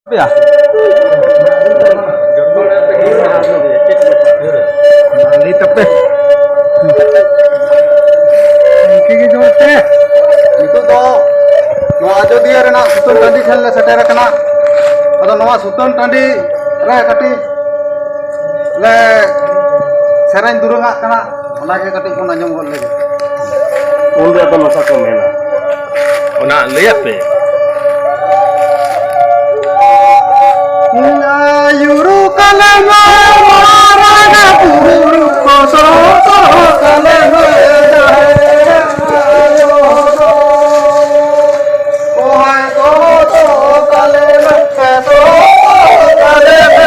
Ya. Mali tapi. Kiki jote. Itu to. No Ajodiya rena Sutun Tandi khen le setera kana. Ado noa Sutun Tandi re kati le serain durunga kana. Ona ke kati pun anjom gol lege. Unde to masa ko mena. Ona leyape. Yuru kalama marana puru koso kalama kohai ko to kalama to kalama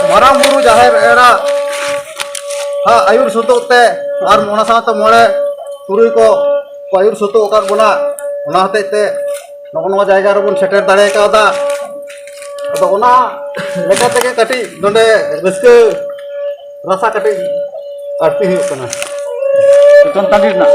marang buru jahir era ha ayur sutuk te ar mona sata mole turui ko ayur sutuk kar bona ona hate te nokono jayga rebon setter dare ka da ado ona leka teke kati donde reske rasa kati arti hu kana Sutun Tandi na.